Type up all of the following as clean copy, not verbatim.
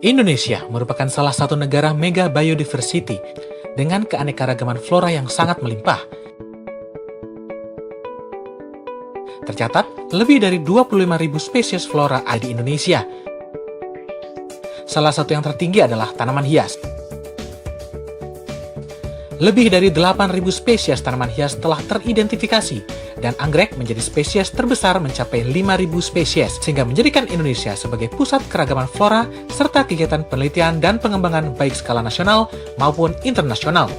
Indonesia merupakan salah satu negara mega biodiversity dengan keanekaragaman flora yang sangat melimpah. Tercatat, lebih dari 25.000 spesies flora ada di Indonesia. Salah satu yang tertinggi adalah tanaman hias. Lebih dari 8.000 spesies tanaman hias telah teridentifikasi, dan anggrek menjadi spesies terbesar mencapai 5.000 spesies, sehingga menjadikan Indonesia sebagai pusat keragaman flora serta kegiatan penelitian dan pengembangan baik skala nasional maupun internasional.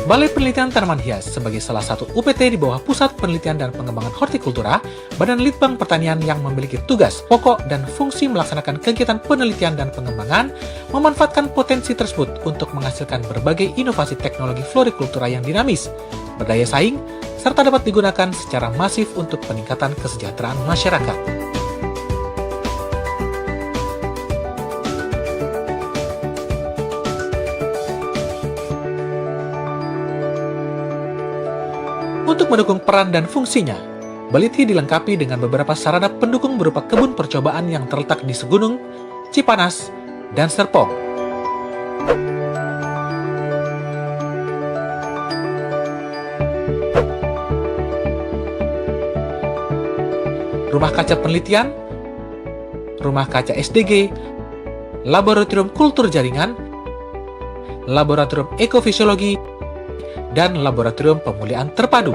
Balai Penelitian Tanaman Hias sebagai salah satu UPT di bawah Pusat Penelitian dan Pengembangan Hortikultura, Badan Litbang Pertanian yang memiliki tugas, pokok, dan fungsi melaksanakan kegiatan penelitian dan pengembangan, memanfaatkan potensi tersebut untuk menghasilkan berbagai inovasi teknologi florikultura yang dinamis, berdaya saing, serta dapat digunakan secara masif untuk peningkatan kesejahteraan masyarakat. Untuk mendukung peran dan fungsinya, Baliti dilengkapi dengan beberapa sarana pendukung berupa kebun percobaan yang terletak di Segunung, Cipanas, dan Serpong. Rumah kaca penelitian, rumah kaca SDG, laboratorium kultur jaringan, laboratorium ekofisiologi, dan laboratorium pemulihan terpadu.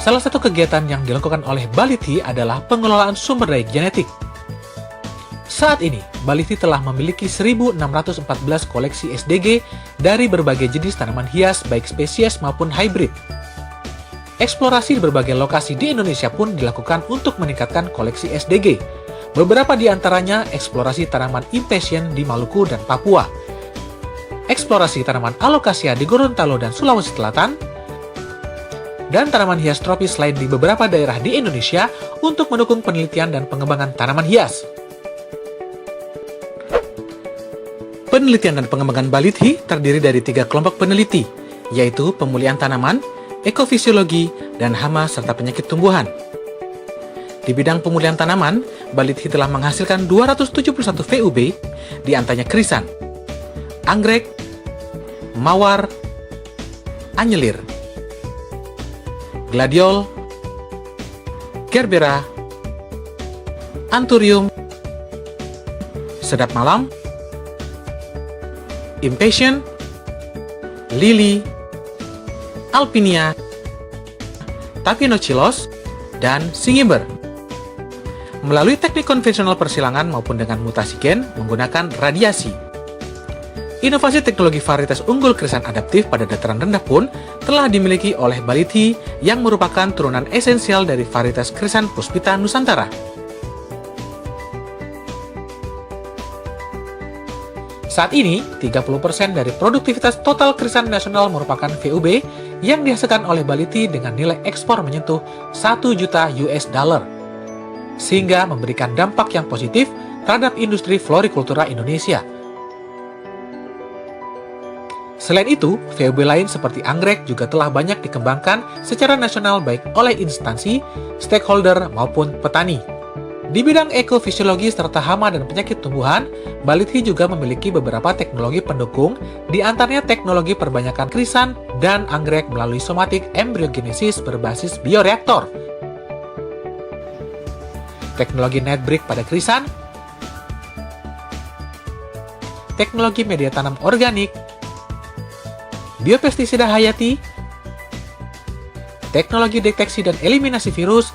Salah satu kegiatan yang dilakukan oleh Baliti adalah pengelolaan sumber daya genetik. Saat ini, Baliti telah memiliki 1.614 koleksi SDG dari berbagai jenis tanaman hias baik spesies maupun hybrid. Eksplorasi di berbagai lokasi di Indonesia pun dilakukan untuk meningkatkan koleksi SDG. Beberapa di antaranya eksplorasi tanaman impatient di Maluku dan Papua, eksplorasi tanaman alocasia di Gorontalo dan Sulawesi Selatan, dan tanaman hias tropis lain di beberapa daerah di Indonesia untuk mendukung penelitian dan pengembangan tanaman hias. Penelitian dan pengembangan Baliti terdiri dari 3 kelompok peneliti, yaitu pemulihan tanaman, ekofisiologi, dan hama serta penyakit tumbuhan. Di bidang pemulihan tanaman, Baliti telah menghasilkan 271 VUB, di antaranya krisan, anggrek, mawar, anyelir, gladiol, gerbera, anthurium, sedap malam, impatient, lili, alpinia, tapinochilos, dan singiber. Melalui teknik konvensional persilangan maupun dengan mutasi gen menggunakan radiasi. Inovasi teknologi varietas unggul krisan adaptif pada dataran rendah pun telah dimiliki oleh Baliti yang merupakan turunan esensial dari varietas krisan puspita Nusantara. Saat ini, 30% dari produktivitas total krisan nasional merupakan VUB yang dihasilkan oleh Baliti dengan nilai ekspor menyentuh 1 juta US dollar. Sehingga memberikan dampak yang positif terhadap industri florikultura Indonesia. Selain itu, VUB lain seperti anggrek juga telah banyak dikembangkan secara nasional baik oleh instansi, stakeholder, maupun petani. Di bidang ekofisiologi serta hama dan penyakit tumbuhan, Baliti juga memiliki beberapa teknologi pendukung, di antaranya teknologi perbanyakan krisan dan anggrek melalui somatic embryogenesis berbasis bioreaktor, teknologi net brick pada krisan, teknologi media tanam organik, biopestisida hayati, teknologi deteksi dan eliminasi virus,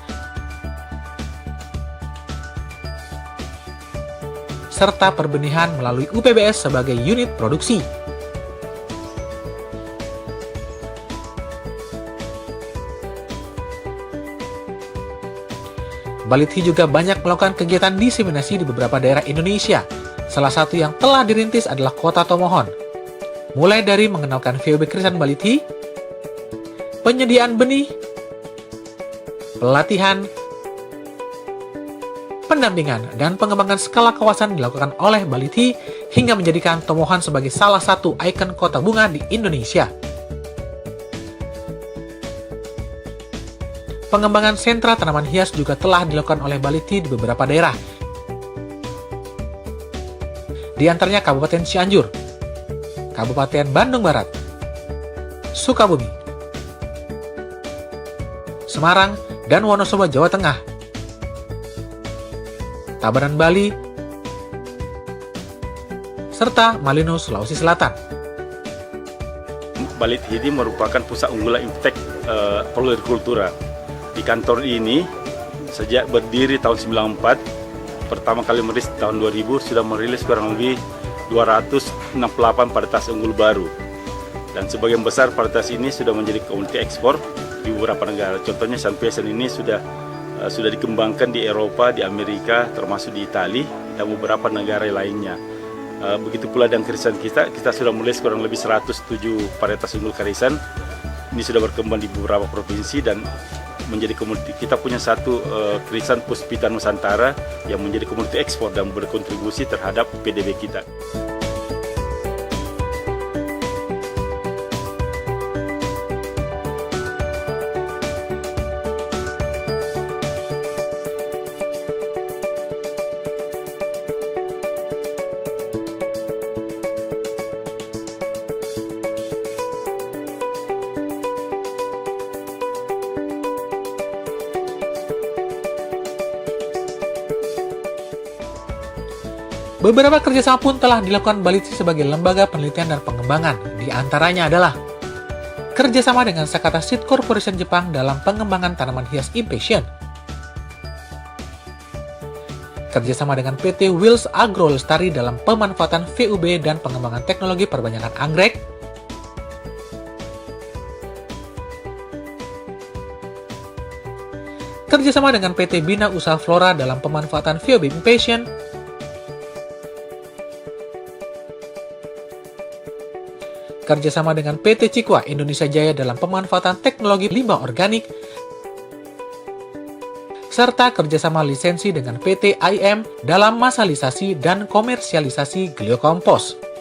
serta perbenihan melalui UPBS sebagai unit produksi. Baliti juga banyak melakukan kegiatan diseminasi di beberapa daerah Indonesia. Salah satu yang telah dirintis adalah Kota Tomohon. Mulai dari mengenalkan VUB krisan Baliti, penyediaan benih, pelatihan, pendampingan, dan pengembangan skala kawasan dilakukan oleh Baliti hingga menjadikan Tomohon sebagai salah satu ikon kota bunga di Indonesia. Pengembangan sentra tanaman hias juga telah dilakukan oleh Baliti di beberapa daerah. Di antaranya Kabupaten Cianjur, Kabupaten Bandung Barat, Sukabumi, Semarang, dan Wonosobo, Jawa Tengah, Tabanan, Bali, serta Malino, Sulawesi Selatan. Baliti ini merupakan pusat unggulan Iptek Florikultura. Di kantor ini, sejak berdiri tahun 94, pertama kali merilis tahun 2000, sudah merilis kurang lebih 268 varietas unggul baru. Dan sebagian besar varietas ini sudah menjadi komoditi ekspor di beberapa negara. Contohnya Sunpeasant ini sudah dikembangkan di Eropa, di Amerika, termasuk di Italia, dan beberapa negara lainnya. Begitu pula dengan karisan kita sudah merilis kurang lebih 107 varietas unggul karisan. Ini sudah berkembang di beberapa provinsi dan menjadi komoditi. Kita punya satu karisan Puspita Nusantara yang menjadi komoditi ekspor dan berkontribusi terhadap PDB kita. Beberapa kerjasama pun telah dilakukan Baliti sebagai lembaga penelitian dan pengembangan. Di antaranya adalah kerjasama dengan Sakata Seed Corporation Jepang dalam pengembangan tanaman hias Impatient, kerjasama dengan PT Wills Agro Lestari dalam pemanfaatan VUB dan pengembangan teknologi perbanyakan anggrek, kerjasama dengan PT Bina Usaha Flora dalam pemanfaatan VUB Impatient, kerjasama dengan PT Cikwa Indonesia Jaya dalam pemanfaatan teknologi limbah organik, serta kerjasama lisensi dengan PT IM dalam masalisasi dan komersialisasi gliokompos.